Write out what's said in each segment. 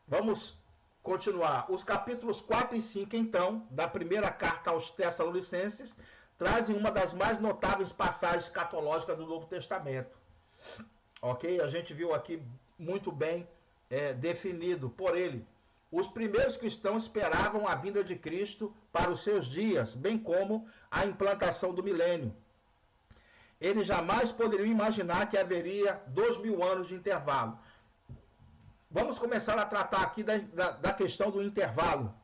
Vamos continuar. Os capítulos 4 e 5, então, da primeira carta aos Tessalonicenses, trazem uma das mais notáveis passagens escatológicas do Novo Testamento. Ok? A gente viu aqui muito bem definido por ele. Os primeiros cristãos esperavam a vinda de Cristo para os seus dias, bem como a implantação do milênio. Eles jamais poderiam imaginar que haveria 2000 anos de intervalo. Vamos começar a tratar aqui da questão do intervalo.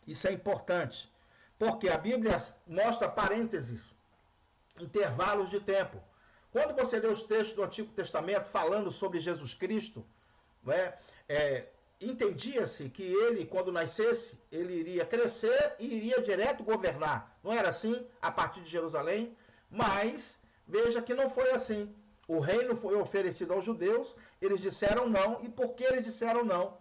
Isso é importante, porque a Bíblia mostra parênteses, intervalos de tempo. Quando você lê os textos do Antigo Testamento falando sobre Jesus Cristo, entendia-se que ele, quando nascesse, ele iria crescer e iria direto governar. Não era assim, a partir de Jerusalém? Mas veja que não foi assim. O reino foi oferecido aos judeus, eles disseram não, e por que eles disseram não?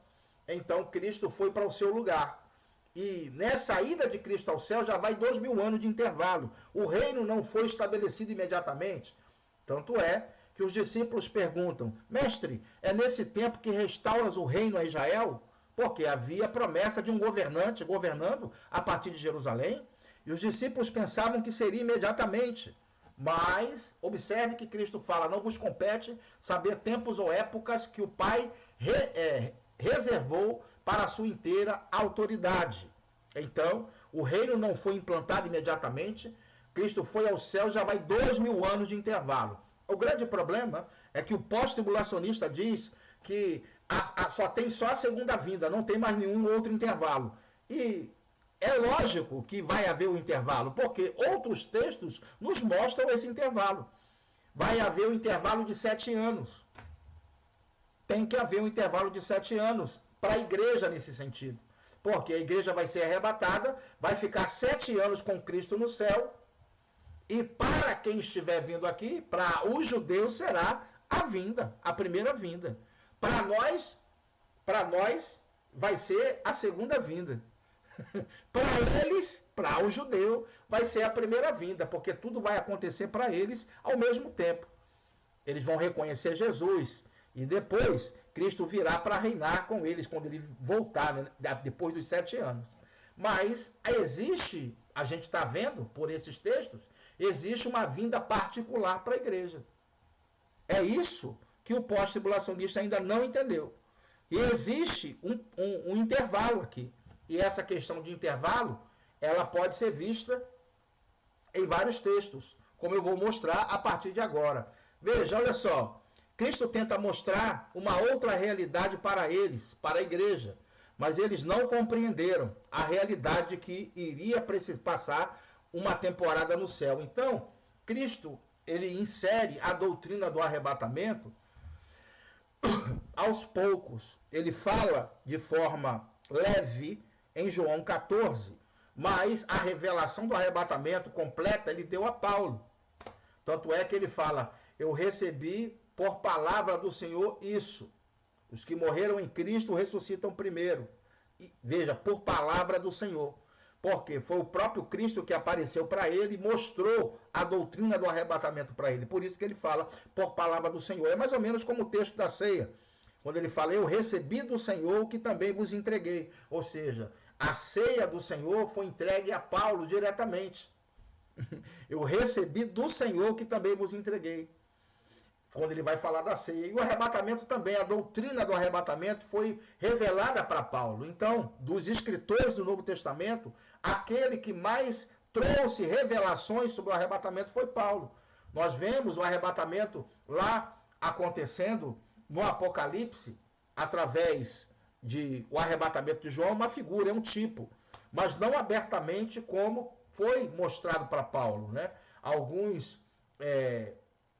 Então Cristo foi para o seu lugar. E nessa ida de Cristo ao céu já vai 2000 anos de intervalo. O reino não foi estabelecido imediatamente. Tanto é que os discípulos perguntam: Mestre, é nesse tempo que restauras o reino a Israel? Porque havia promessa de um governante governando a partir de Jerusalém. E os discípulos pensavam que seria imediatamente. Mas observe que Cristo fala: não vos compete saber tempos ou épocas que o Pai reservou para a sua inteira autoridade. Então, o reino não foi implantado imediatamente. Cristo foi ao céu, já vai 2000 anos de intervalo. O grande problema é que o pós-tribulacionista diz que só a segunda vinda, não tem mais nenhum outro intervalo. E é lógico que vai haver um intervalo, porque outros textos nos mostram esse intervalo. Vai haver um intervalo de 7 anos. Tem que haver um intervalo de 7 anos para a igreja nesse sentido. Porque a igreja vai ser arrebatada, vai ficar 7 anos com Cristo no céu, e para quem estiver vindo aqui, para os judeus será a vinda, a primeira vinda. Para nós vai ser a segunda vinda. Para eles, para o judeu, vai ser a primeira vinda, porque tudo vai acontecer para eles ao mesmo tempo. Eles vão reconhecer Jesus e depois Cristo virá para reinar com eles quando ele voltar, né, depois dos 7 anos. Mas existe, a gente está vendo por esses textos, existe uma vinda particular para a igreja. É isso que o pós-tribulacionista ainda não entendeu. E existe um intervalo aqui. E essa questão de intervalo, ela pode ser vista em vários textos, como eu vou mostrar a partir de agora. Veja, olha só, Cristo tenta mostrar uma outra realidade para eles, para a igreja, mas eles não compreenderam a realidade de que iria passar uma temporada no céu. Então, Cristo, ele insere a doutrina do arrebatamento aos poucos. Ele fala de forma leve em João 14, mas a revelação do arrebatamento completa ele deu a Paulo. Tanto é que ele fala: eu recebi por palavra do Senhor isso. Os que morreram em Cristo ressuscitam primeiro. E, veja, por palavra do Senhor. Porque foi o próprio Cristo que apareceu para ele e mostrou a doutrina do arrebatamento para ele. Por isso que ele fala por palavra do Senhor. É mais ou menos como o texto da ceia, quando ele fala: eu recebi do Senhor o que também vos entreguei. Ou seja, a ceia do Senhor foi entregue a Paulo diretamente. Eu recebi do Senhor o que também vos entreguei. Quando ele vai falar da ceia. E o arrebatamento também, a doutrina do arrebatamento foi revelada para Paulo. Então, dos escritores do Novo Testamento, aquele que mais trouxe revelações sobre o arrebatamento foi Paulo. Nós vemos o arrebatamento lá acontecendo no Apocalipse, através de o arrebatamento de João, uma figura, é um tipo, mas não abertamente como foi mostrado para Paulo, né? Alguns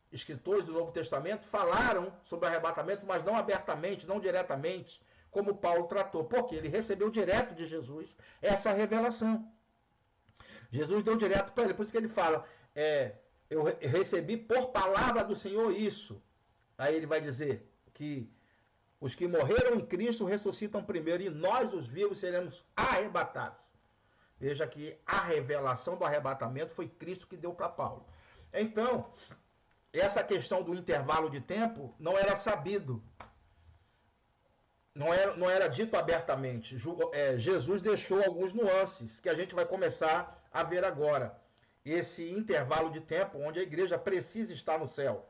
escritores do Novo Testamento falaram sobre o arrebatamento, mas não abertamente, não diretamente, como Paulo tratou, porque ele recebeu direto de Jesus essa revelação. Jesus deu direto para ele, por isso que ele fala: eu recebi por palavra do Senhor isso. Aí ele vai dizer que os que morreram em Cristo ressuscitam primeiro, e nós, os vivos, seremos arrebatados. Veja que a revelação do arrebatamento foi Cristo que deu para Paulo. Então, essa questão do intervalo de tempo não era sabido. não era dito abertamente. Jesus deixou alguns nuances que a gente vai começar a ver agora. Esse intervalo de tempo onde a igreja precisa estar no céu.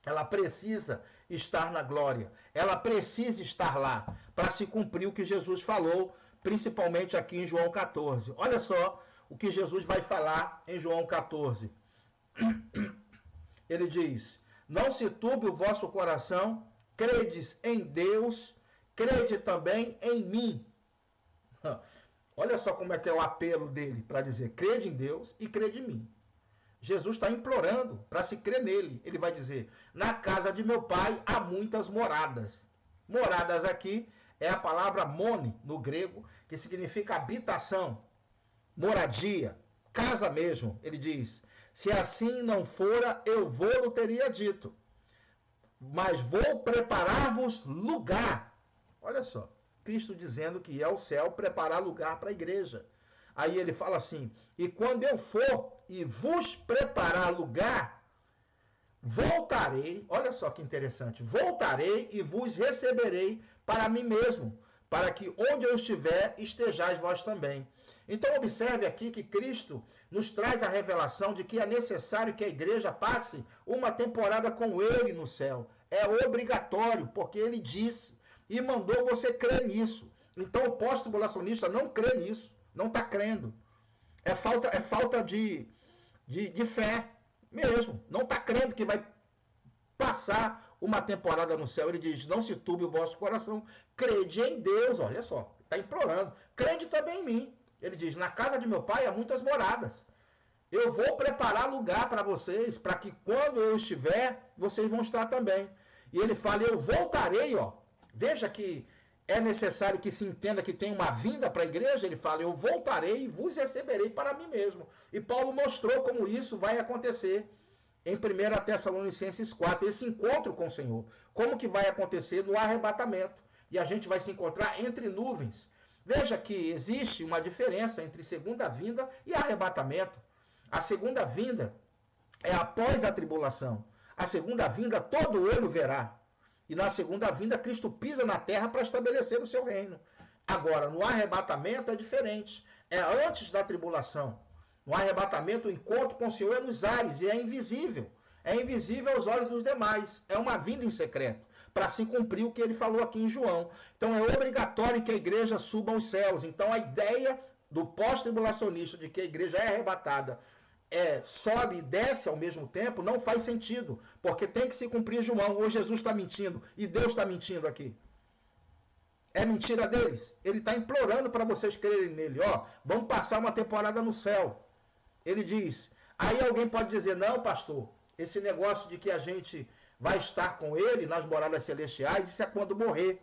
Ela precisa estar na glória. Ela precisa estar lá para se cumprir o que Jesus falou, principalmente aqui em João 14. Olha só o que Jesus vai falar em João 14. Ele diz: não se turbe o vosso coração, credes em Deus, crede também em mim. Olha só como é que é o apelo dele para dizer: crede em Deus e crede em mim. Jesus está implorando para se crer nele. Ele vai dizer: na casa de meu pai há muitas moradas. Moradas aqui é a palavra mone, no grego, que significa habitação, moradia, casa mesmo. Ele diz: se assim não fora, eu vou-lo teria dito, mas vou preparar-vos lugar. Olha só, Cristo dizendo que é o céu preparar lugar para a igreja. Aí ele fala assim: e quando eu for e vos preparar lugar, voltarei, olha só que interessante, voltarei e vos receberei para mim mesmo, para que onde eu estiver, estejais vós também. Então observe aqui que Cristo nos traz a revelação de que é necessário que a igreja passe uma temporada com ele no céu. É obrigatório, porque ele disse e mandou você crer nisso. Então o pós-tribulacionista não crê nisso, não está crendo. É falta de fé mesmo. Não está crendo que vai passar uma temporada no céu. Ele diz: não se turbe o vosso coração, crede em Deus. Olha só, está implorando. Crede também em mim. Ele diz: na casa de meu pai há muitas moradas. Eu vou preparar lugar para vocês, para que quando eu estiver, vocês vão estar também. E ele fala: eu voltarei, ó. Veja que é necessário que se entenda que tem uma vinda para a igreja. Ele fala: eu voltarei e vos receberei para mim mesmo. E Paulo mostrou como isso vai acontecer em 1 Tessalonicenses 4, esse encontro com o Senhor. Como que vai acontecer no arrebatamento. E a gente vai se encontrar entre nuvens. Veja que existe uma diferença entre segunda vinda e arrebatamento. A segunda vinda é após a tribulação. A segunda vinda todo olho verá. E na segunda vinda, Cristo pisa na terra para estabelecer o seu reino. Agora, no arrebatamento é diferente. É antes da tribulação. No arrebatamento, o encontro com o Senhor é nos ares e é invisível. É invisível aos olhos dos demais. É uma vinda em secreto, para se cumprir o que ele falou aqui em João. Então é obrigatório que a igreja suba aos céus. Então a ideia do pós-tribulacionista de que a igreja é arrebatada, sobe e desce ao mesmo tempo, não faz sentido, porque tem que se cumprir João. Ou Jesus está mentindo e Deus está mentindo aqui. É mentira deles. Ele está implorando para vocês crerem nele. Ó, vamos passar uma temporada no céu. Ele diz. Aí alguém pode dizer: não, pastor, esse negócio de que a gente vai estar com ele nas moradas celestiais, isso é quando morrer.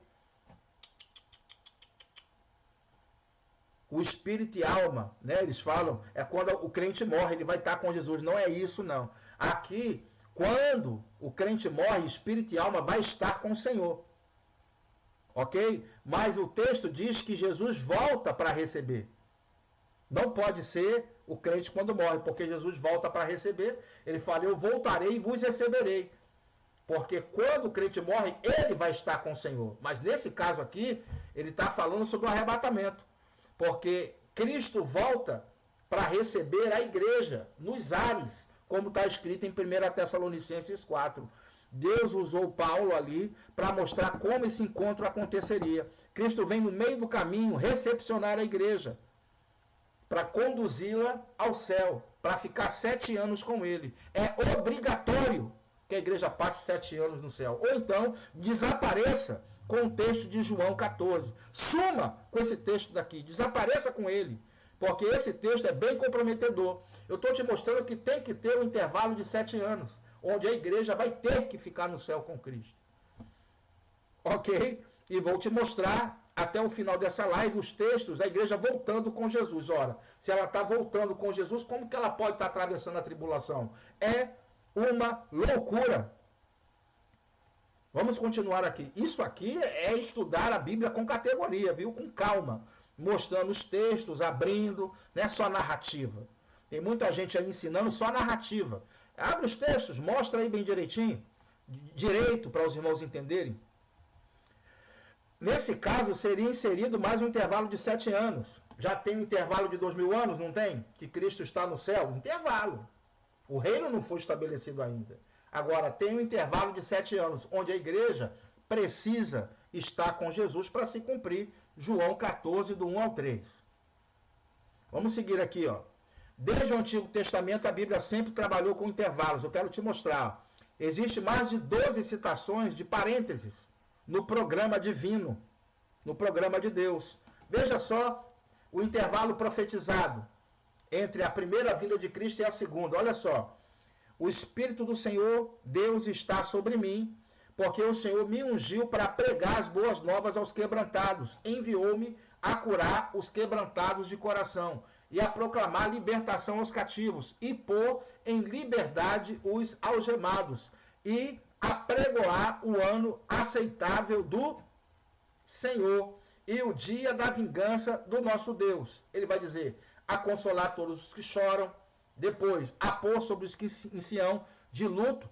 O espírito e alma, né? Eles falam, é quando o crente morre, ele vai estar com Jesus. Não é isso, não. Aqui, quando o crente morre, espírito e alma vai estar com o Senhor. Ok? Mas o texto diz que Jesus volta para receber. Não pode ser o crente quando morre, porque Jesus volta para receber. Ele fala: eu voltarei e vos receberei. Porque quando o crente morre, ele vai estar com o Senhor. Mas nesse caso aqui, ele está falando sobre o arrebatamento. Porque Cristo volta para receber a igreja nos ares, como está escrito em 1 Tessalonicenses 4. Deus usou Paulo ali para mostrar como esse encontro aconteceria. Cristo vem no meio do caminho recepcionar a igreja, para conduzi-la ao céu, para ficar 7 anos com ele. É obrigatório que a igreja passe 7 anos no céu. Ou então, desapareça com o texto de João 14. Suma com esse texto daqui, desapareça com ele, porque esse texto é bem comprometedor. Eu estou te mostrando que tem que ter um intervalo de 7 anos, onde a igreja vai ter que ficar no céu com Cristo. Ok? E vou te mostrar até o final dessa live os textos, a igreja voltando com Jesus. Ora, se ela está voltando com Jesus, como que ela pode estar atravessando a tribulação? É uma loucura. Vamos continuar aqui. Isso aqui é estudar a Bíblia com categoria, viu? Com calma. Mostrando os textos, abrindo, não é só narrativa. Tem muita gente aí ensinando só narrativa. Abre os textos, mostra aí bem direitinho. Direito para os irmãos entenderem. Nesse caso, seria inserido mais um intervalo de 7 anos. Já tem um intervalo de 2000 anos, não tem? Que Cristo está no céu? Intervalo. O reino não foi estabelecido ainda. Agora, tem um intervalo de 7 anos, onde a igreja precisa estar com Jesus para se cumprir João 14, do 1 ao 3. Vamos seguir aqui, ó. Desde o Antigo Testamento, a Bíblia sempre trabalhou com intervalos. Eu quero te mostrar. Existe mais de 12 citações de parênteses no programa divino, no programa de Deus. Veja só o intervalo profetizado entre a primeira vinda de Cristo e a segunda. Olha só. O Espírito do Senhor, Deus, está sobre mim, porque o Senhor me ungiu para pregar as boas novas aos quebrantados. Enviou-me a curar os quebrantados de coração e a proclamar libertação aos cativos e pôr em liberdade os algemados e apregoar o ano aceitável do Senhor e o dia da vingança do nosso Deus. Ele vai dizer, a consolar todos os que choram. Depois, a pôr sobre os que em Sião de luto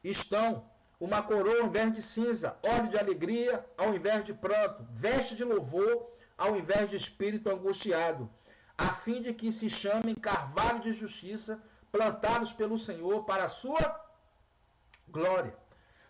estão uma coroa ao invés de cinza, óleo de alegria ao invés de pranto, veste de louvor ao invés de espírito angustiado, a fim de que se chamem carvalho de justiça, plantados pelo Senhor para a sua glória.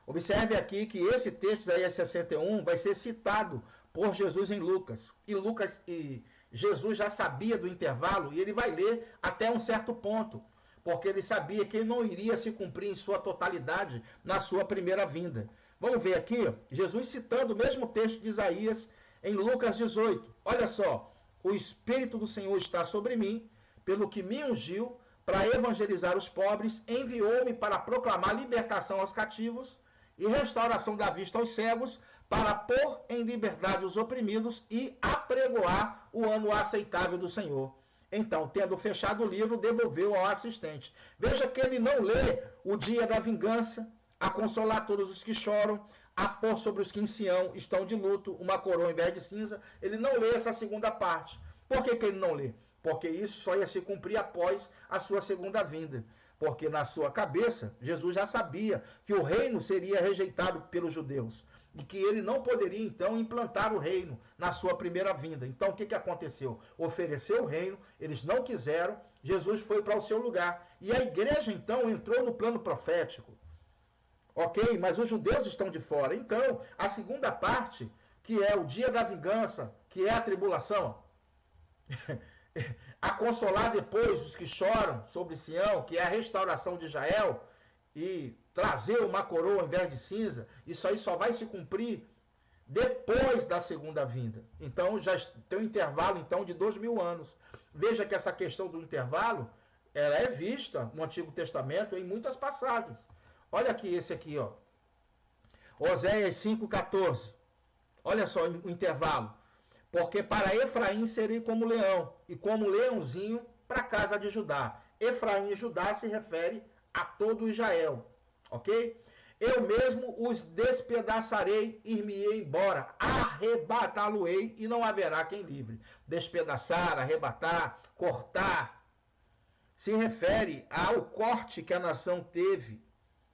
Observe aqui que esse texto, Isaías 61, vai ser citado por Jesus em Lucas. E Jesus já sabia do intervalo e ele vai ler até um certo ponto, porque ele sabia que ele não iria se cumprir em sua totalidade na sua primeira vinda. Vamos ver aqui, Jesus citando o mesmo texto de Isaías em Lucas 18. Olha só, o Espírito do Senhor está sobre mim, pelo que me ungiu para evangelizar os pobres, enviou-me para proclamar libertação aos cativos e restauração da vista aos cegos, para pôr em liberdade os oprimidos e apregoar o ano aceitável do Senhor. Então, tendo fechado o livro, devolveu ao assistente. Veja que ele não lê o dia da vingança, a consolar todos os que choram, a pôr sobre os que em Sião estão de luto uma coroa ao invés de cinza. Ele não lê essa segunda parte. Por que ele não lê? Porque isso só ia se cumprir após a sua segunda vinda. Porque na sua cabeça, Jesus já sabia que o reino seria rejeitado pelos judeus. E que ele não poderia, então, implantar o reino na sua primeira vinda. Então, o que aconteceu? Ofereceu o reino, eles não quiseram, Jesus foi para o seu lugar. E a igreja, então, entrou no plano profético. Ok? Mas os judeus estão de fora. Então, a segunda parte, que é o dia da vingança, que é a tribulação, a consolar depois os que choram sobre Sião, que é a restauração de Israel, e trazer uma coroa ao invés de cinza, isso aí só vai se cumprir depois da segunda vinda. Então já tem um intervalo então de 2000 anos. Veja que essa questão do intervalo, ela é vista no Antigo Testamento em muitas passagens. Olha aqui esse aqui, ó. Oséias 5,14. Olha só o intervalo. Porque para Efraim serei como leão, e como leãozinho para a casa de Judá. Efraim e Judá se refere a todo Israel. Ok? Eu mesmo os despedaçarei e ir-me-ei embora. Arrebatá-lo-ei e não haverá quem livre. Despedaçar, arrebatar, cortar. Se refere ao corte que a nação teve.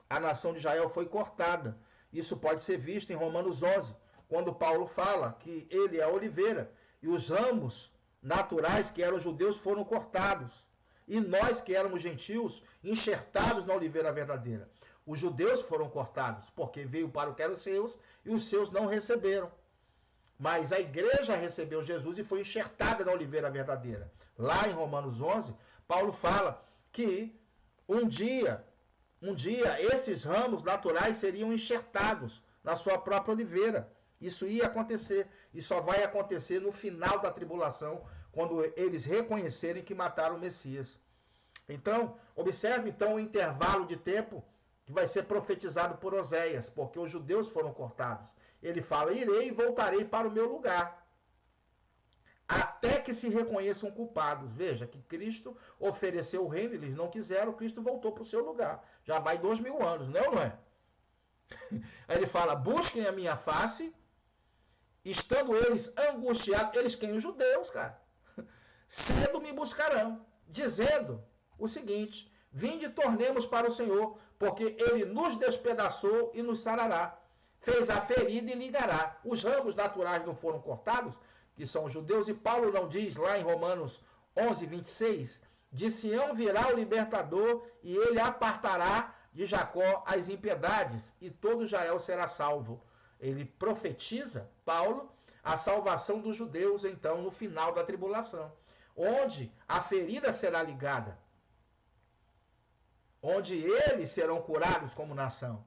A nação de Israel foi cortada. Isso pode ser visto em Romanos 11, quando Paulo fala que ele é a oliveira e os ramos naturais que eram judeus foram cortados. E nós que éramos gentios, enxertados na oliveira verdadeira. Os judeus foram cortados, porque veio para o que eram seus, e os seus não receberam. Mas a igreja recebeu Jesus e foi enxertada na oliveira verdadeira. Lá em Romanos 11, Paulo fala que um dia, esses ramos naturais seriam enxertados na sua própria oliveira. Isso ia acontecer, e só vai acontecer no final da tribulação, quando eles reconhecerem que mataram o Messias. Então, observe então o intervalo de tempo que vai ser profetizado por Oséias, porque os judeus foram cortados. Ele fala, irei e voltarei para o meu lugar, até que se reconheçam culpados. Veja que Cristo ofereceu o reino, eles não quiseram, Cristo voltou para o seu lugar. Já vai 2000 anos, não é ou não é? Aí ele fala, busquem a minha face, estando eles angustiados, eles quem? Os judeus, cara. Cedo me buscarão, dizendo o seguinte, vinde e tornemos para o Senhor, porque ele nos despedaçou e nos sarará. fez a ferida e ligará. Os ramos naturais não foram cortados, que são os judeus, e Paulo não diz lá em Romanos 11, 26, de Sião virá o libertador e ele apartará de Jacó as impiedades e todo Israel será salvo. Ele profetiza, Paulo, a salvação dos judeus, então, no final da tribulação, onde a ferida será ligada, onde eles serão curados como nação.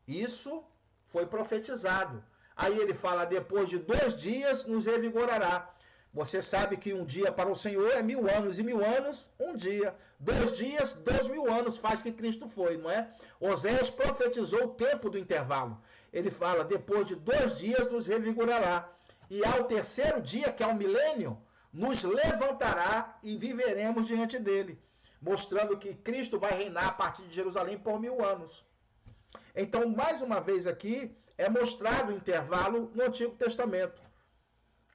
Isso foi profetizado. Aí ele fala, depois de 2 dias nos revigorará. Você sabe que um dia para o Senhor é 1000 anos, e 1000 anos, um dia. 2 dias, 2000 anos faz que Cristo foi, não é? Oséias profetizou o tempo do intervalo. Ele fala, depois de 2 dias nos revigorará. E ao 3º dia, que é o milênio, nos levantará e viveremos diante dele. Mostrando que Cristo vai reinar a partir de Jerusalém por 1000 anos. Então, mais uma vez aqui, é mostrado o intervalo no Antigo Testamento.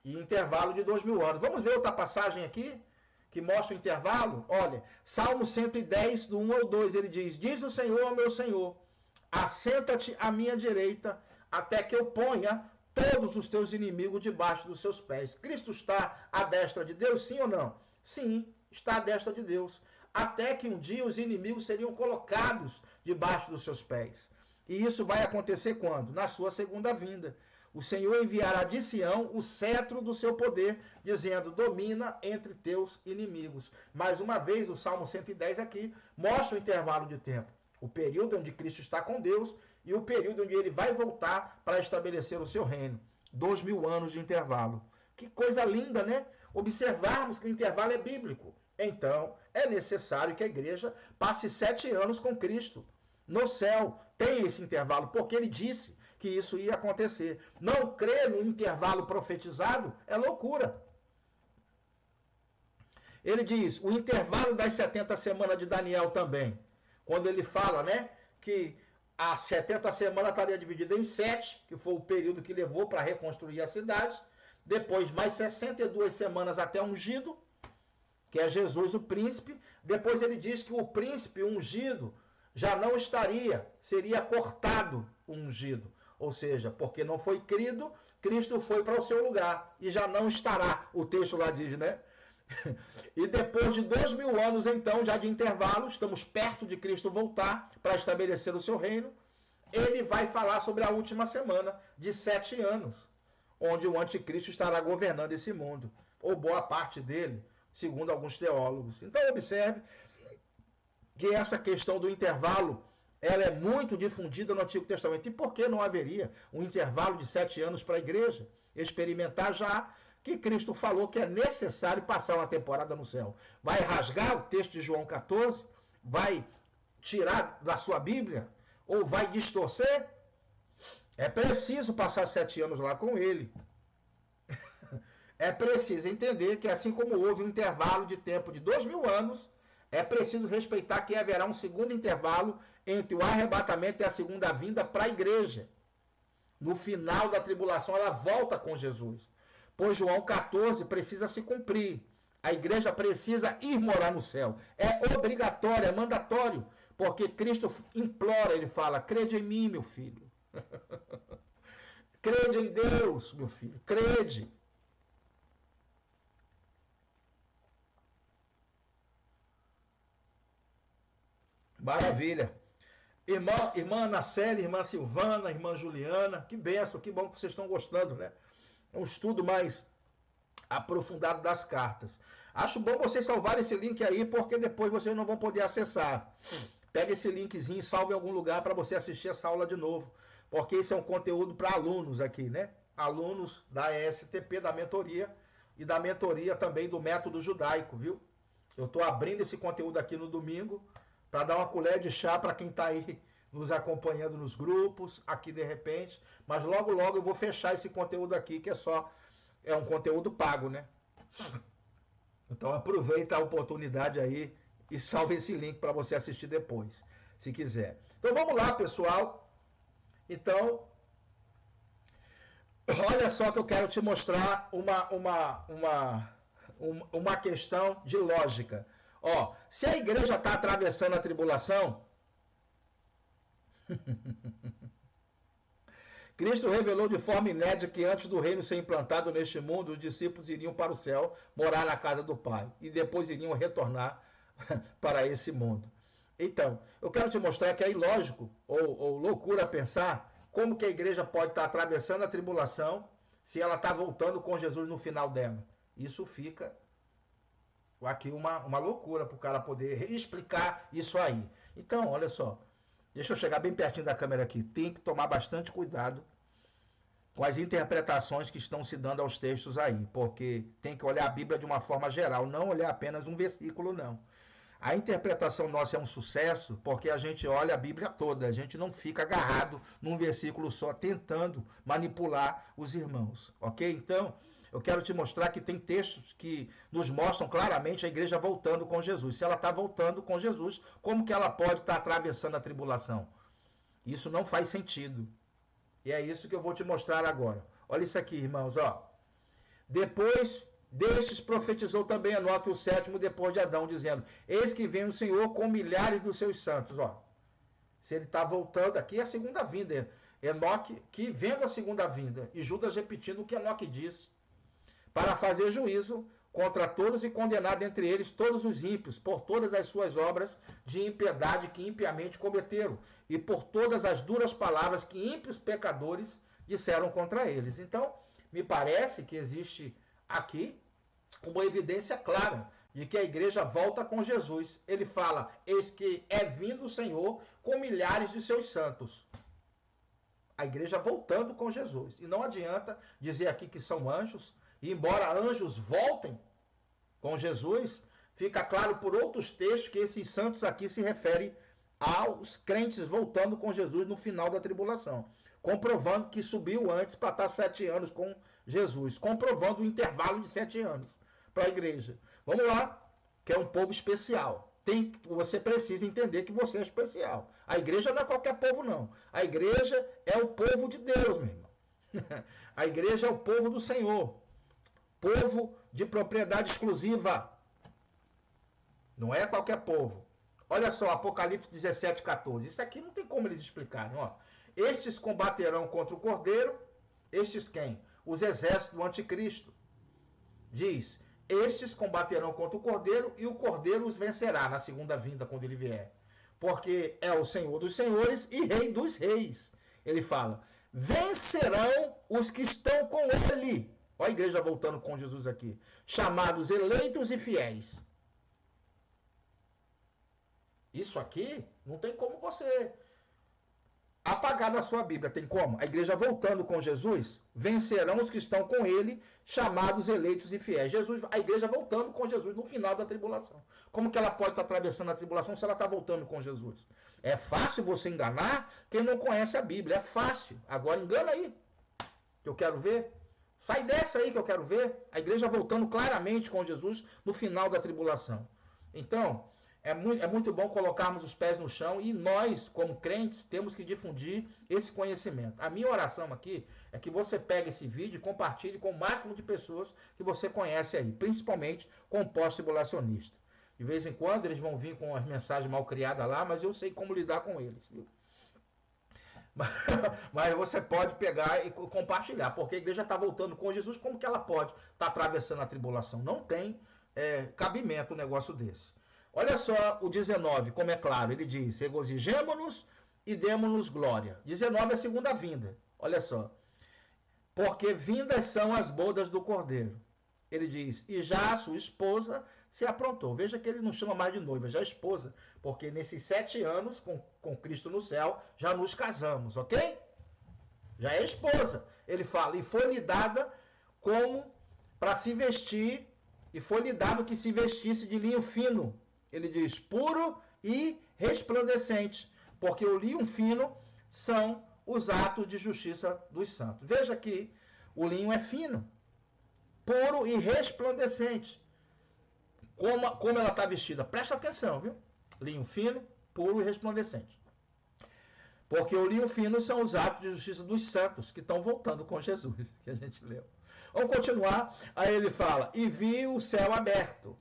E intervalo de 2000 anos. Vamos ver outra passagem aqui, que mostra o intervalo? Olha, Salmo 110, do 1 ao 2, ele diz, diz o Senhor ao meu Senhor, assenta-te à minha direita, até que eu ponha todos os teus inimigos debaixo dos seus pés. Cristo está à destra de Deus, sim ou não? Sim, está à destra de Deus. Até que um dia os inimigos seriam colocados debaixo dos seus pés. E isso vai acontecer quando? Na sua segunda vinda. O Senhor enviará de Sião o cetro do seu poder, dizendo, domina entre teus inimigos. Mais uma vez, o Salmo 110 aqui mostra o intervalo de tempo. O período onde Cristo está com Deus e o período onde ele vai voltar para estabelecer o seu reino. 2000 anos de intervalo. Que coisa linda, né? Observarmos que o intervalo é bíblico. Então, é necessário que a igreja passe 7 anos com Cristo no céu. Tem esse intervalo, porque ele disse que isso ia acontecer. Não crer no intervalo profetizado é loucura. Ele diz, o intervalo das 70 semanas de Daniel também, quando ele fala, né, que a 70 semanas estaria dividida em 7, que foi o período que levou para reconstruir a cidade, depois mais 62 semanas até ungido, que é Jesus o príncipe, depois ele diz que o príncipe ungido já não estaria, seria cortado o ungido. Ou seja, porque não foi crido, Cristo foi para o seu lugar e já não estará, o texto lá diz, né? E depois de 2000 anos, então, já de intervalo, estamos perto de Cristo voltar para estabelecer o seu reino, ele vai falar sobre a última semana de 7 anos, onde o anticristo estará governando esse mundo, ou boa parte dele, segundo alguns teólogos. Então, observe que essa questão do intervalo, ela é muito difundida no Antigo Testamento. E por que não haveria um intervalo de 7 anos para a igreja experimentar já que Cristo falou que é necessário passar uma temporada no céu? Vai rasgar o texto de João 14? Vai tirar da sua Bíblia? Ou vai distorcer? É preciso passar 7 anos lá com ele. É preciso entender que assim como houve um intervalo de tempo de 2000 anos, é preciso respeitar que haverá um segundo intervalo entre o arrebatamento e a segunda vinda para a igreja. No final da tribulação, ela volta com Jesus. Pois João 14 precisa se cumprir. A igreja precisa ir morar no céu. É obrigatório, é mandatório. Porque Cristo implora, ele fala, crede em mim, meu filho. Crede em Deus, meu filho. Crede. Maravilha. Irmã Anaceli, irmã Silvana, irmã Juliana, que benção, que bom que vocês estão gostando, né? É um estudo mais aprofundado das cartas. Acho bom vocês salvarem esse link aí, porque depois vocês não vão poder acessar. Pega esse linkzinho e salve em algum lugar para você assistir essa aula de novo, porque esse é um conteúdo para alunos aqui, né? Alunos da ESTP, da mentoria, e da mentoria também do método judaico, viu? Eu estou abrindo esse conteúdo aqui no domingo, para dar uma colher de chá para quem está aí nos acompanhando nos grupos, aqui de repente. Mas logo, logo eu vou fechar esse conteúdo aqui, que é um conteúdo pago, né? Então aproveita a oportunidade aí e salve esse link para você assistir depois, se quiser. Então vamos lá, pessoal. Então, olha só que eu quero te mostrar uma questão de lógica. Ó, se a igreja está atravessando a tribulação, Cristo revelou de forma inédita que antes do reino ser implantado neste mundo, os discípulos iriam para o céu, morar na casa do Pai, e depois iriam retornar para esse mundo. Então, eu quero te mostrar que é ilógico ou loucura pensar como que a igreja pode estar atravessando a tribulação se ela está voltando com Jesus no final dela. Isso fica aqui uma loucura para o cara poder explicar isso aí. Então, olha só, deixa eu chegar bem pertinho da câmera aqui. Tem que tomar bastante cuidado com as interpretações que estão se dando aos textos aí, porque tem que olhar a Bíblia de uma forma geral, não olhar apenas um versículo, não. A interpretação nossa é um sucesso porque a gente olha a Bíblia toda, a gente não fica agarrado num versículo só, tentando manipular os irmãos, ok? Então, eu quero te mostrar que tem textos que nos mostram claramente a igreja voltando com Jesus. Se ela está voltando com Jesus, como que ela pode estar atravessando a tribulação? Isso não faz sentido. E é isso que eu vou te mostrar agora. Olha isso aqui, irmãos, ó. Depois destes profetizou também Enoque, o sétimo, depois de Adão, dizendo: eis que vem o Senhor com milhares dos seus santos. Ó, se ele está voltando, aqui é a segunda vinda. Enoque, que vendo a segunda vinda. E Judas repetindo o que Enoque disse. Para fazer juízo contra todos e condenar dentre eles todos os ímpios, por todas as suas obras de impiedade que impiamente cometeram, e por todas as duras palavras que ímpios pecadores disseram contra eles. Então, me parece que existe aqui uma evidência clara de que a igreja volta com Jesus. Ele fala: eis que é vindo o Senhor com milhares de seus santos. A igreja voltando com Jesus. E não adianta dizer aqui que são anjos, e embora anjos voltem com Jesus, fica claro por outros textos que esses santos aqui se referem aos crentes voltando com Jesus no final da tribulação, comprovando que subiu antes para estar 7 anos com Jesus, comprovando o intervalo de 7 anos para a igreja. Vamos lá, que é um povo especial. Você precisa entender que você é especial. A igreja não é qualquer povo, não. A igreja é o povo de Deus, meu irmão. A igreja é o povo do Senhor. Povo de propriedade exclusiva. Não é qualquer povo. Olha só, Apocalipse 17, 14. Isso aqui não tem como eles explicarem. Ó. Estes combaterão contra o Cordeiro. Estes quem? Os exércitos do anticristo. Diz: estes combaterão contra o Cordeiro e o Cordeiro os vencerá na segunda vinda, quando ele vier. Porque é o Senhor dos senhores e Rei dos reis. Ele fala: vencerão os que estão com ele. Olha a igreja voltando com Jesus aqui. Chamados eleitos e fiéis. Isso aqui não tem como você apagar da sua Bíblia. Tem como? A igreja voltando com Jesus, vencerão os que estão com ele, chamados eleitos e fiéis. A igreja voltando com Jesus no final da tribulação. Como que ela pode estar atravessando a tribulação se ela está voltando com Jesus? É fácil você enganar quem não conhece a Bíblia. É fácil. Agora engana aí. Eu quero ver. Sai dessa aí que eu quero ver. A igreja voltando claramente com Jesus no final da tribulação. Então, é muito bom colocarmos os pés no chão e nós, como crentes, temos que difundir esse conhecimento. A minha oração aqui é que você pegue esse vídeo e compartilhe com o máximo de pessoas que você conhece aí, principalmente com o pós-tribulacionista. De vez em quando eles vão vir com as mensagens mal criadas lá, mas eu sei como lidar com eles, viu? Mas você pode pegar e compartilhar, porque a igreja está voltando com Jesus, como que ela pode estar atravessando a tribulação? Não tem cabimento um negócio desse. Olha só o 19, como é claro, ele diz: regozijemo-nos e demo-nos glória. 19 é a segunda vinda, olha só. Porque vindas são as bodas do Cordeiro. Ele diz: e já a sua esposa se aprontou. Veja que ele não chama mais de noiva, já esposa, porque nesses 7 anos com Cristo no céu, já nos casamos, ok? Já é esposa. Ele fala: e foi-lhe dada como para se vestir, e foi-lhe dado que se vestisse de linho fino. Ele diz: puro e resplandecente, porque o linho fino são os atos de justiça dos santos. Veja que o linho é fino, puro e resplandecente. Como ela está vestida? Presta atenção, viu? Linho fino, puro e resplandecente. Porque o linho fino são os atos de justiça dos santos que estão voltando com Jesus, que a gente leu. Vamos continuar. Aí ele fala: e vi o céu aberto.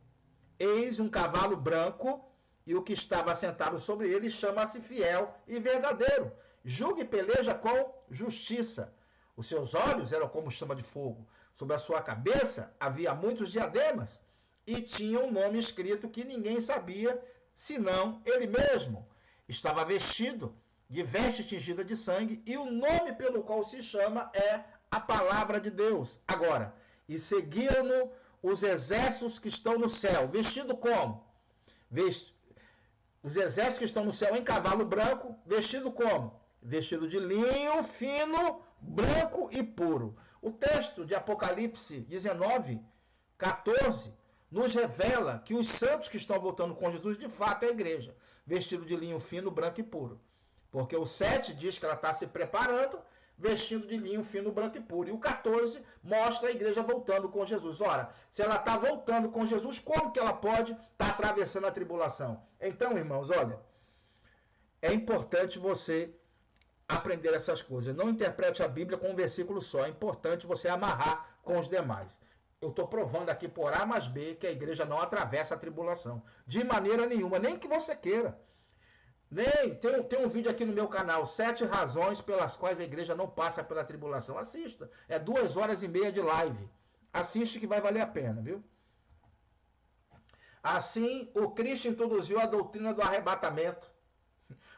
Eis um cavalo branco, e o que estava sentado sobre ele chama-se Fiel e Verdadeiro, julga e peleja com justiça. Os seus olhos eram como chama de fogo. Sobre a sua cabeça havia muitos diademas e tinha um nome escrito que ninguém sabia, senão ele mesmo. Estava vestido de veste tingida de sangue e o nome pelo qual se chama é a palavra de Deus. Agora, e seguiam-no os exércitos que estão no céu. Vestido como? Os exércitos que estão no céu em cavalo branco. Vestido como? Vestido de linho fino, branco e puro. O texto de Apocalipse 19, 14, nos revela que os santos que estão voltando com Jesus, de fato, é a igreja. Vestido de linho fino, branco e puro. Porque o 7 diz que ela está se preparando, vestido de linho fino, branco e puro. E o 14 mostra a igreja voltando com Jesus. Ora, se ela está voltando com Jesus, como que ela pode estar atravessando a tribulação? Então, irmãos, olha, é importante você aprender essas coisas. Não interprete a Bíblia com um versículo só. É importante você amarrar com os demais. Eu estou provando aqui por A mais B que a igreja não atravessa a tribulação. De maneira nenhuma, nem que você queira. Tem um vídeo aqui no meu canal, 7 razões pelas quais a igreja não passa pela tribulação. Assista. É 2h30 de live. Assiste que vai valer a pena, viu? Assim, o Cristo introduziu a doutrina do arrebatamento,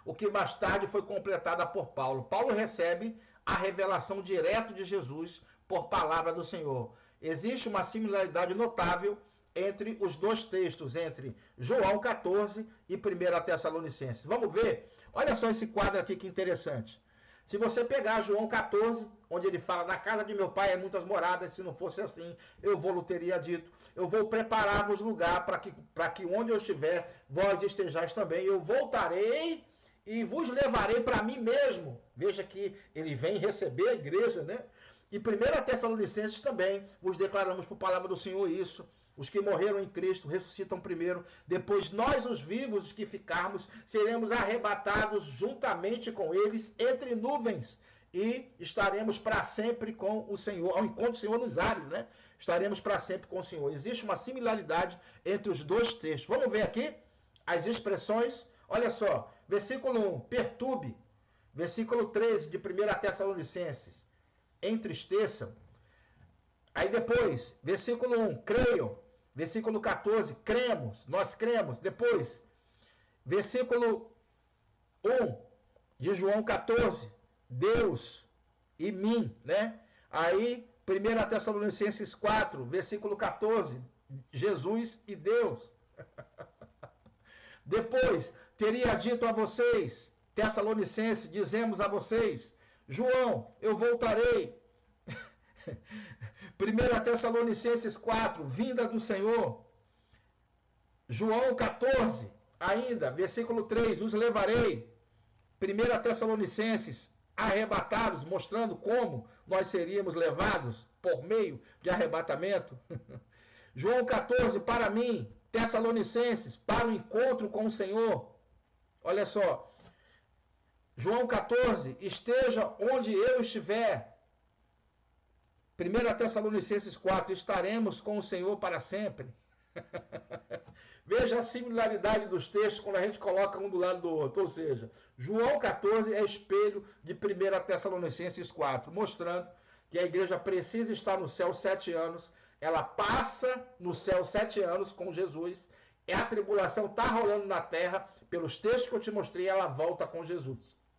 o que mais tarde foi completada por Paulo. Paulo recebe a revelação direta de Jesus por palavra do Senhor. Existe uma similaridade notável entre os dois textos, entre João 14 e 1 Tessalonicenses. Vamos ver? Olha só esse quadro aqui que interessante. Se você pegar João 14, onde ele fala, na casa de meu pai há muitas moradas, se não fosse assim, eu vou-lhe teria dito. Eu vou preparar-vos lugar para que onde eu estiver, vós estejais também. Eu voltarei e vos levarei para mim mesmo. Veja que ele vem receber a igreja, né? E 1 Tessalonicenses também, vos declaramos por palavra do Senhor isso. Os que morreram em Cristo ressuscitam primeiro, depois nós, os vivos, os que ficarmos, seremos arrebatados juntamente com eles entre nuvens e estaremos para sempre com o Senhor, ao encontro do Senhor nos ares, né? Estaremos para sempre com o Senhor. Existe uma similaridade entre os dois textos. Vamos ver aqui as expressões. Olha só, versículo 1, perturbe. Versículo 13 de 1 Tessalonicenses, entristeçam. Aí depois, versículo 1, creiam. Versículo 14, cremos, nós cremos. Depois, versículo 1 de João 14, Deus e mim, né? Aí, 1 Tessalonicenses 4, versículo 14, Jesus e Deus. Depois, teria dito a vocês, Tessalonicenses, dizemos a vocês, João, eu voltarei. 1 Tessalonicenses 4, vinda do Senhor. João 14, ainda, versículo 3, os levarei. 1 Tessalonicenses, arrebatados, mostrando como nós seríamos levados por meio de arrebatamento. João 14, para mim. Tessalonicenses, para o encontro com o Senhor. Olha só. João 14, esteja onde eu estiver. 1 Tessalonicenses 4, estaremos com o Senhor para sempre. Veja a similaridade dos textos quando a gente coloca um do lado do outro. Ou seja, João 14 é espelho de 1 Tessalonicenses 4, mostrando que a igreja precisa estar no céu 7 anos. Ela passa no céu 7 anos com Jesus. A tribulação está rolando na terra. Pelos textos que eu te mostrei, ela volta com Jesus.